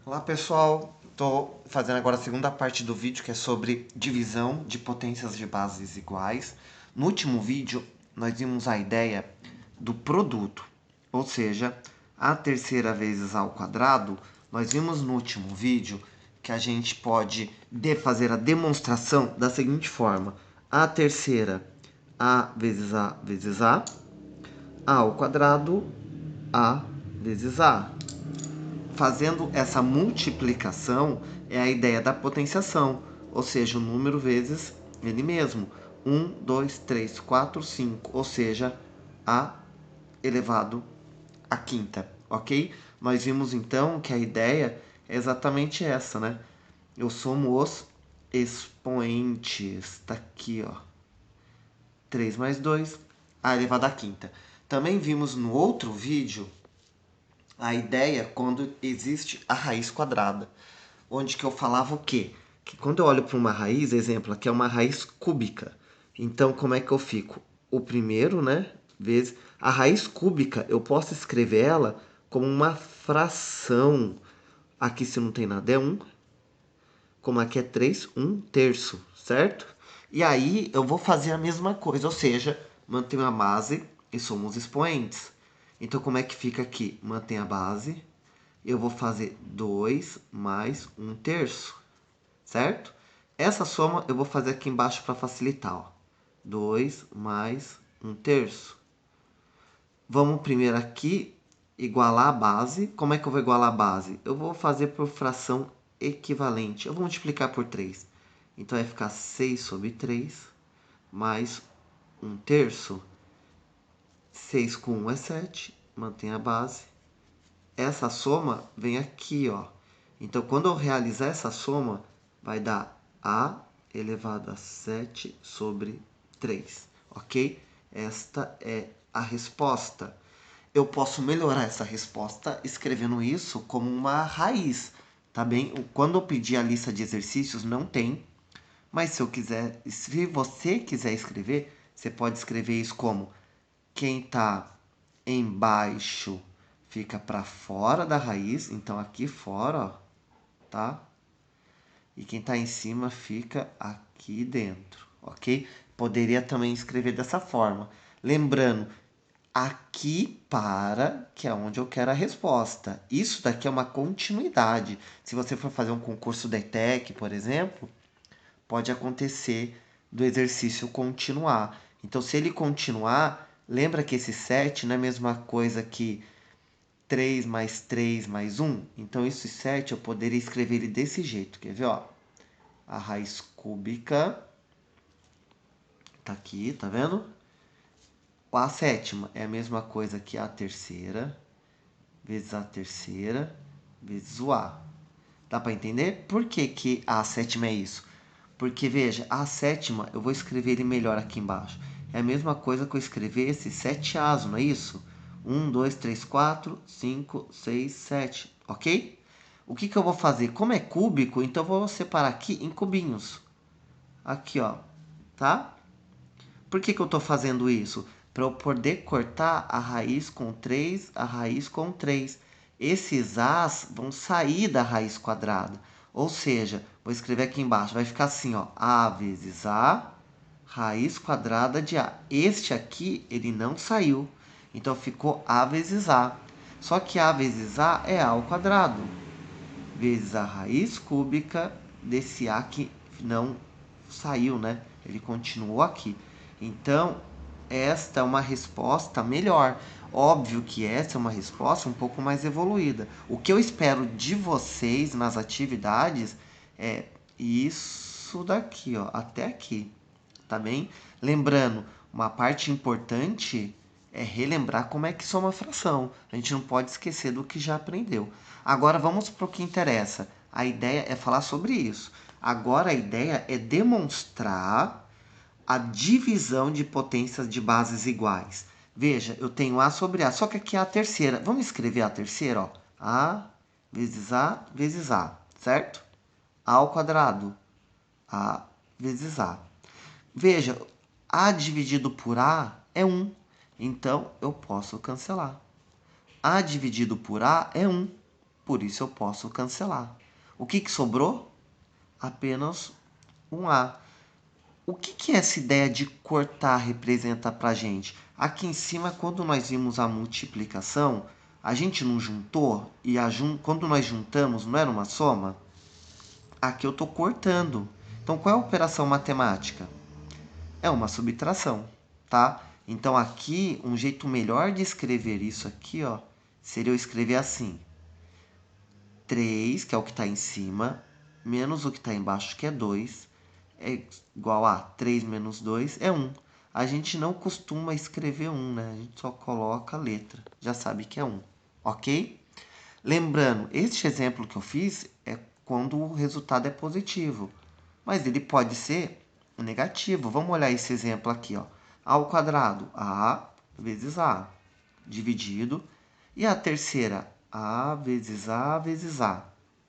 Olá pessoal, estou fazendo agora a segunda parte do vídeo que é sobre divisão de potências de bases iguais. No último vídeo nós vimos a ideia do produto, ou seja, a terceira vezes a ao quadrado. Nós vimos no último vídeo que a gente pode fazer a demonstração da seguinte forma: a terceira a vezes a ao quadrado a vezes a. Fazendo essa multiplicação é a ideia da potenciação, ou seja, o número vezes ele mesmo. 1, 2, 3, 4, 5, ou seja, a elevado à quinta, ok? Nós vimos então que a ideia é exatamente essa, né? Eu somo os expoentes, tá aqui, ó. 3 mais 2, a elevado à quinta. Também vimos no outro vídeo a ideia quando existe a raiz quadrada, onde que eu falava o quê? Que quando eu olho para uma raiz, exemplo, aqui é uma raiz cúbica. Então, como é que eu fico? O primeiro, né, vezes a raiz cúbica, eu posso escrever ela como uma fração. Aqui se não tem nada é 1, como aqui é 3, 1/3, certo? E aí eu vou fazer a mesma coisa, ou seja, mantenho a base e somos expoentes. Então como é que fica aqui? Mantém a base, eu vou fazer 2 mais 1/3, certo? Essa soma eu vou fazer aqui embaixo para facilitar, ó. 2 mais 1/3. Vamos primeiro aqui igualar a base. Como é que eu vou igualar a base? Eu vou fazer por fração equivalente. Eu vou multiplicar por 3. Então vai ficar 6/3 mais 1/3. 6 com 1 é 7. Mantém a base. Essa soma vem aqui, ó. Então, quando eu realizar essa soma, vai dar a elevado a 7/3, ok? Esta é a resposta. Eu posso melhorar essa resposta escrevendo isso como uma raiz, tá bem? Quando eu pedir a lista de exercícios, não tem. Mas se você quiser escrever, você pode escrever isso como quem está embaixo fica para fora da raiz, então aqui fora, ó, tá? E quem está em cima fica aqui dentro, ok? Poderia também escrever dessa forma. Lembrando, aqui para, que é onde eu quero a resposta. Isso daqui é uma continuidade. Se você for fazer um concurso da ETEC, por exemplo, pode acontecer do exercício continuar. Então, se ele continuar, lembra que esse 7 não é a mesma coisa que 3 mais 3 mais 1? Então, esse 7 eu poderia escrever ele desse jeito. Quer ver? Ó? A raiz cúbica tá aqui, tá vendo? A sétima é a mesma coisa que a terceira, vezes a terceira, vezes o A. Dá para entender? Por que, que a sétima é isso? Porque, veja, a sétima, eu vou escrever ele melhor aqui embaixo. É a mesma coisa que eu escrever esse 7As, não é isso? 1, 2, 3, 4, 5, 6, 7, ok? O que, que eu vou fazer? Como é cúbico, então eu vou separar aqui em cubinhos. Aqui, ó, tá? Por que, que eu estou fazendo isso? Para eu poder cortar a raiz com 3, a raiz com 3. Esses As vão sair da raiz quadrada. Ou seja, vou escrever aqui embaixo, vai ficar assim, ó, A vezes A, raiz quadrada de A. Este aqui, ele não saiu. Então, ficou A vezes A. Só que A vezes A é A ao quadrado, vezes a raiz cúbica desse A que não saiu, né? Ele continuou aqui. Então, esta é uma resposta melhor. Óbvio que essa é uma resposta um pouco mais evoluída. O que eu espero de vocês nas atividades é isso daqui, ó, até aqui, tá bem? Lembrando, uma parte importante é relembrar como é que soma fração. A gente não pode esquecer do que já aprendeu. Agora vamos para o que interessa. A ideia é falar sobre isso. Agora a ideia é demonstrar a divisão de potências de bases iguais. Veja, eu tenho A sobre A, só que aqui é a terceira. Vamos escrever a terceira, ó. A vezes A, certo? A ao quadrado. A vezes A. Veja, A dividido por A é 1. Então, eu posso cancelar. A dividido por A é 1. por isso eu posso cancelar. O que sobrou? Apenas um A. O que essa ideia de cortar representa para a gente? Aqui em cima, quando nós vimos a multiplicação, a gente não juntou e quando nós juntamos, não era uma soma? Aqui eu estou cortando. Então, qual é a operação matemática? É uma subtração, tá? Então, aqui, um jeito melhor de escrever isso aqui, ó, seria eu escrever assim. 3, que é o que está em cima, menos o que está embaixo, que é 2, é igual a 3 menos 2 é 1. A gente não costuma escrever 1, né? A gente só coloca a letra. Já sabe que é 1, ok? Lembrando, este exemplo que eu fiz é quando o resultado é positivo. Mas ele pode ser negativo. Vamos olhar esse exemplo aqui, ó. A ao quadrado, A vezes A, dividido. E a terceira, A vezes A vezes A.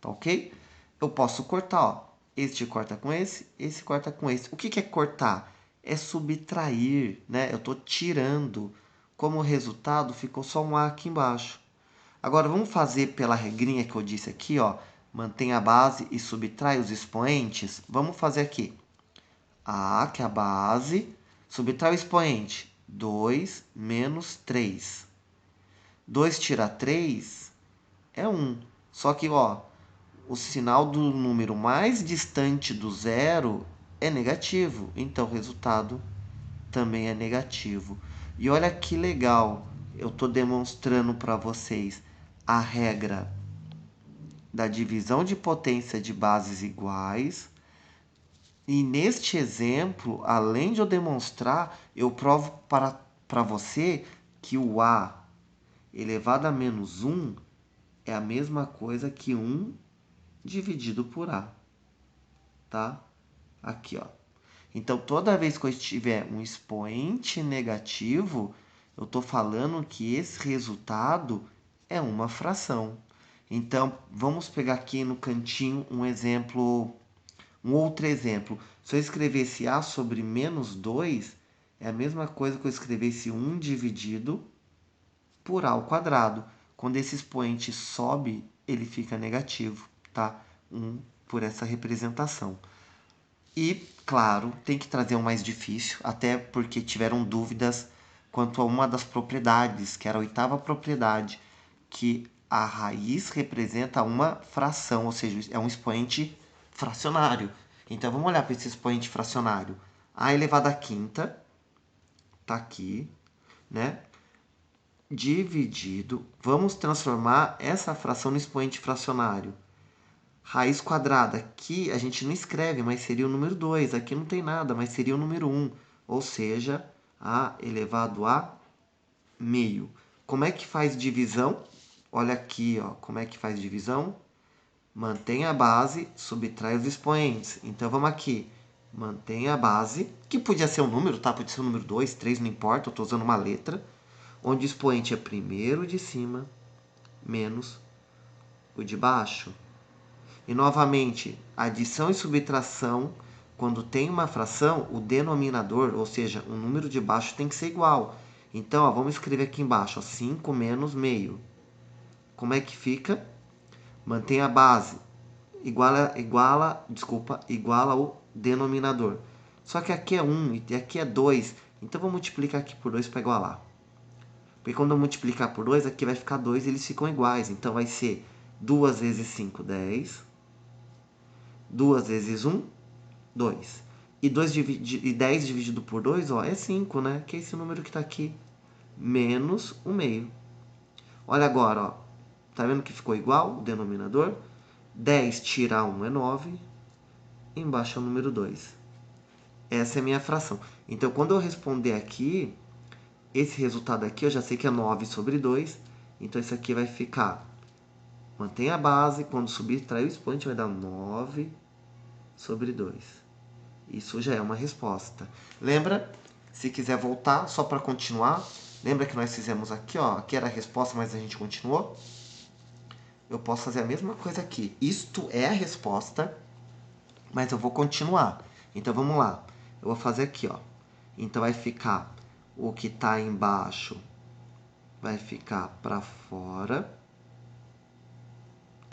Tá ok? Eu posso cortar, ó. Este corta com esse corta com esse. O que é cortar? É subtrair, né? Eu estou tirando. Como resultado, ficou só um A aqui embaixo. Agora, vamos fazer pela regrinha que eu disse aqui, ó. Mantém a base e subtrai os expoentes. Vamos fazer aqui. A, que é a base, subtrai o expoente. 2 menos 3. 2 tira 3 é 1. Só que, ó, o sinal do número mais distante do zero é negativo. Então, o resultado também é negativo. E olha que legal, eu estou demonstrando para vocês a regra da divisão de potência de bases iguais. E neste exemplo, além de eu demonstrar, eu provo para você que o A elevado a menos 1 é a mesma coisa que 1 dividido por A. Tá? Aqui, ó. Então, toda vez que eu tiver um expoente negativo, eu estou falando que esse resultado é uma fração. Então, vamos pegar aqui no cantinho um exemplo, um outro exemplo. Se eu escrevesse A sobre menos 2, é a mesma coisa que eu escrevesse 1 dividido por A ao quadrado. Quando esse expoente sobe, ele fica negativo, tá? 1 por essa representação. E, claro, tem que trazer um mais difícil, até porque tiveram dúvidas quanto a uma das propriedades, que era a oitava propriedade, que a raiz representa uma fração, ou seja, é um expoente fracionário. Então, vamos olhar para esse expoente fracionário. A elevado à quinta, está aqui, né? Dividido, vamos transformar essa fração no expoente fracionário. Raiz quadrada, aqui a gente não escreve, mas seria o número 2. Aqui não tem nada, mas seria o número 1. Ou seja, A elevado a meio. Como é que faz divisão? Olha aqui, ó, como é que faz divisão? Mantém a base, subtrai os expoentes. Então, vamos aqui. Mantém a base, que podia ser um número, tá? Podia ser o número 2, 3, não importa. Eu estou usando uma letra. Onde o expoente é primeiro de cima, menos o de baixo. E, novamente, adição e subtração, quando tem uma fração, o denominador, ou seja, o número de baixo tem que ser igual. Então, ó, vamos escrever aqui embaixo, ó, 5 menos meio. Como é que fica? Mantém a base, iguala o denominador. Só que aqui é 1 e aqui é 2, então vou multiplicar aqui por 2 para igualar. Porque quando eu multiplicar por 2, aqui vai ficar 2 e eles ficam iguais. Então, vai ser 2 vezes 5, 10. 2 vezes 1, 2. E 10 dividido por 2, ó, é 5, né? Que é esse número que está aqui. Menos o meio. Olha agora, ó. Tá vendo que ficou igual o denominador? 10 tirar 1 é 9. Embaixo é o número 2. Essa é a minha fração. Então, quando eu responder aqui, esse resultado aqui eu já sei que é 9 sobre 2. Então, isso aqui vai ficar... Mantém a base. Quando subtrair o expoente, vai dar 9 sobre 2. Isso já é uma resposta. Lembra? Se quiser voltar, só para continuar, lembra que nós fizemos aqui, ó, aqui era a resposta, mas a gente continuou? Eu posso fazer a mesma coisa aqui. Isto é a resposta, mas eu vou continuar. Então, vamos lá. Eu vou fazer aqui, ó. Então, vai ficar o que está embaixo vai ficar para fora.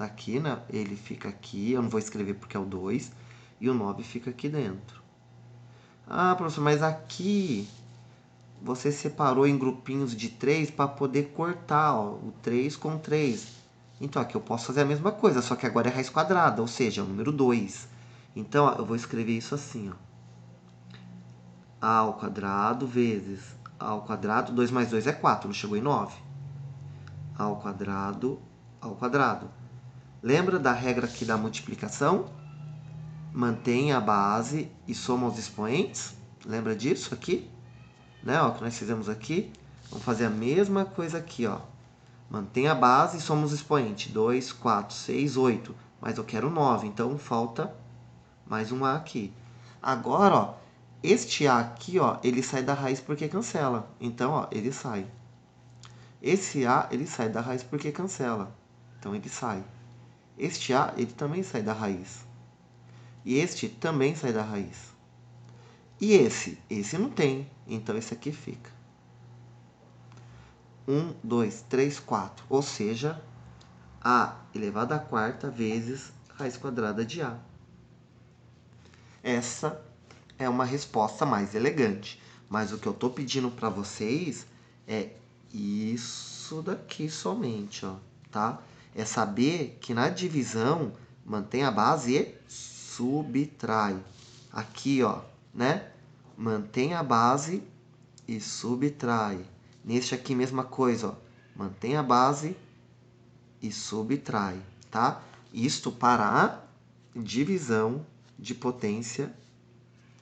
tá aqui, né? Ele fica aqui, eu não vou escrever porque é o 2, e o 9 fica aqui dentro. Ah, professor, mas aqui você separou em grupinhos de 3 para poder cortar, ó, o 3 com 3. Então aqui eu posso fazer a mesma coisa, só que agora é raiz quadrada, ou seja, é o número 2. Então, ó, eu vou escrever isso assim, ó. A ao quadrado vezes a ao quadrado, 2 mais 2 é 4, não chegou em 9. A ao quadrado. Lembra da regra aqui da multiplicação? Mantém a base e soma os expoentes. Lembra disso aqui? Né? Ó, que nós fizemos aqui. Vamos fazer a mesma coisa aqui, ó. Mantém a base e soma os expoentes. 2, 4, 6, 8. Mas eu quero 9, então falta mais um A aqui. Agora, ó, este A aqui, ó, ele sai da raiz porque cancela. Então, ó, ele sai. Esse A, ele sai da raiz porque cancela. Então, ele sai. Este A, ele também sai da raiz. E este também sai da raiz. E esse? Esse não tem. Então, esse aqui fica. 1, 2, 3, 4. Ou seja, A elevado à quarta vezes raiz quadrada de A. Essa é uma resposta mais elegante. Mas o que eu estou pedindo para vocês é isso daqui somente, ó, tá? É saber que na divisão mantém a base e subtrai. Aqui, ó, né? Mantém a base e subtrai. Neste aqui, mesma coisa, ó. Mantém a base e subtrai, tá? Isto para a divisão de potência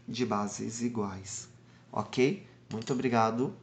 de bases iguais. Ok? Muito obrigado.